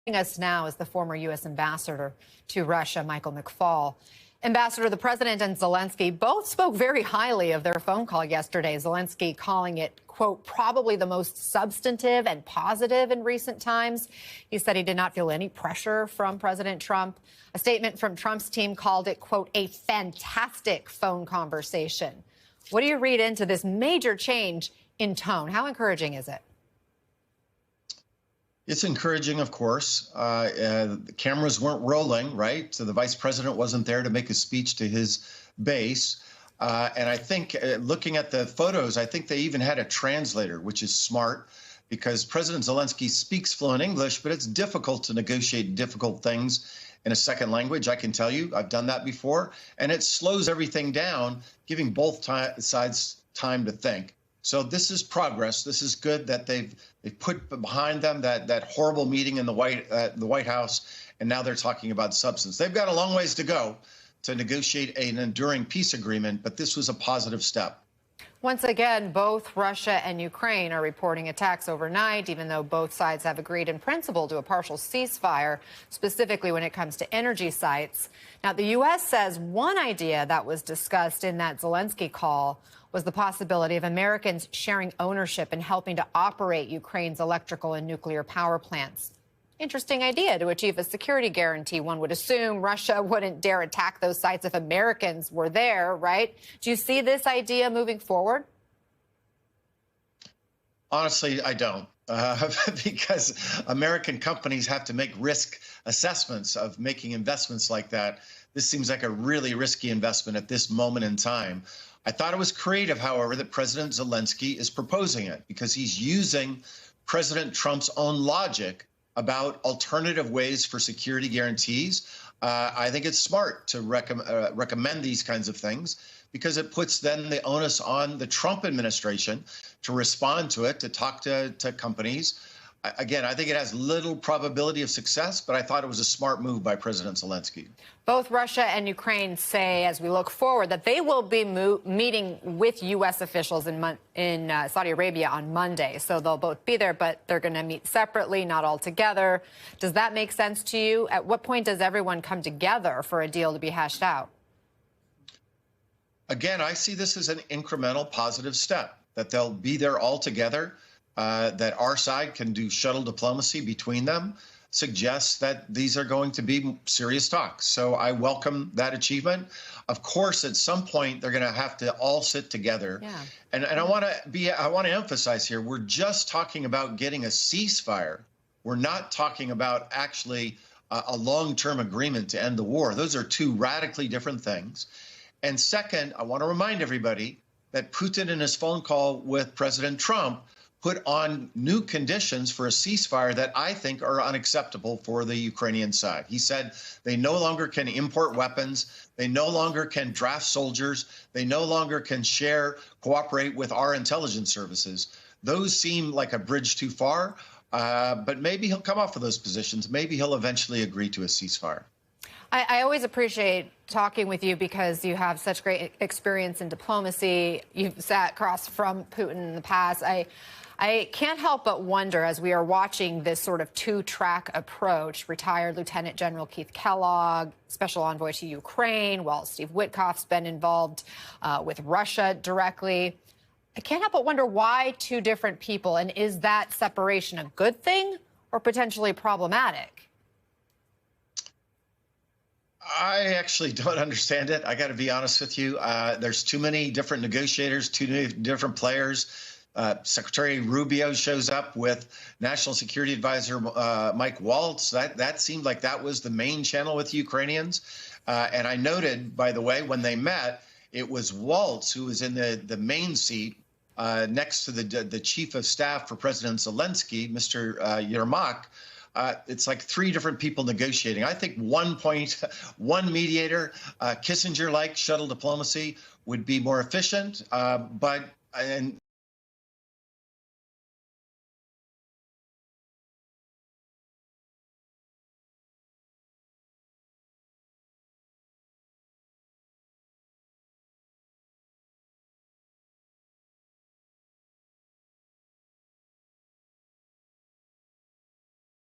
Joining us now is the former U.S. ambassador to Russia, Michael McFaul. Ambassador, the president and Zelensky both spoke very highly of their phone call yesterday. Zelensky calling it, quote, probably the most substantive and positive in recent times. He said he did not feel any pressure from President Trump. A statement from Trump's team called it, quote, a fantastic phone conversation. What do you read into this major change in tone? How encouraging is it? It's encouraging, of course. The cameras weren't rolling, right? So the vice president wasn't there to make a speech to his base. And I think looking at the photos, I think they even had a translator, which is smart because President Zelensky speaks fluent English, but it's difficult to negotiate difficult things in a second language. I can tell you, I've done that before. And it slows everything down, giving both sides time to think. So this is progress. This is good that they've put behind them that horrible meeting in the White House, and now they're talking about substance. They've got a long ways to go to negotiate an enduring peace agreement, but this was a positive step. Once again, both Russia and Ukraine are reporting attacks overnight, even though both sides have agreed in principle to a partial ceasefire, specifically when it comes to energy sites. Now, the U.S. says one idea that was discussed in that Zelensky call was the possibility of Americans sharing ownership and helping to operate Ukraine's electrical and nuclear power plants. Interesting idea to achieve a security guarantee. One would assume Russia wouldn't dare attack those sites if Americans were there, right? Do you see this idea moving forward? Honestly, I don't, because American companies have to make risk assessments of making investments like that. This seems like a really risky investment at this moment in time. I thought it was creative, however, that President Zelensky is proposing it because he's using President Trump's own logic about alternative ways for security guarantees. I think it's smart to recommend these kinds of things because it puts then the onus on the Trump administration to respond to it, to talk to companies. Again, I think it has little probability of success, but I thought it was a smart move by President Zelensky. Both Russia and Ukraine say, as we look forward, that they will be meeting with U.S. officials in Saudi Arabia on Monday. So they'll both be there, but they're going to meet separately, not all together. Does that make sense to you? At what point does everyone come together for a deal to be hashed out? Again, I see this as an incremental positive step, that they'll be there all together. That our side can do shuttle diplomacy between them suggests that these are going to be serious talks. So I welcome that achievement. Of course, at some point, they're going to have to all sit together. Yeah. And I want to emphasize here, we're just talking about getting a ceasefire. We're not talking about actually a long-term agreement to end the war. Those are two radically different things. And second, I want to remind everybody that Putin in his phone call with President Trump put on new conditions for a ceasefire that I think are unacceptable for the Ukrainian side. He said they no longer can import weapons, they no longer can draft soldiers, they no longer can cooperate with our intelligence services. Those seem like a bridge too far, but maybe he'll come off of those positions. Maybe he'll eventually agree to a ceasefire. I always appreciate talking with you because you have such great experience in diplomacy. You've sat across from Putin in the past. I can't help but wonder, as we are watching this sort of two-track approach, retired Lieutenant General Keith Kellogg, special envoy to Ukraine, while Steve Witkoff's been involved with Russia directly. I can't help but wonder why two different people, and is that separation a good thing or potentially problematic? I actually don't understand it. I got to be honest with you. There's too many different negotiators, too many different players. Secretary Rubio shows up with National Security Advisor Mike Waltz. That seemed like that was the main channel with Ukrainians. And I noted, by the way, when they met, it was Waltz who was in the main seat next to the chief of staff for President Zelensky, Mr. Yermak. It's like three different people negotiating. I think one mediator, Kissinger-like shuttle diplomacy would be more efficient, but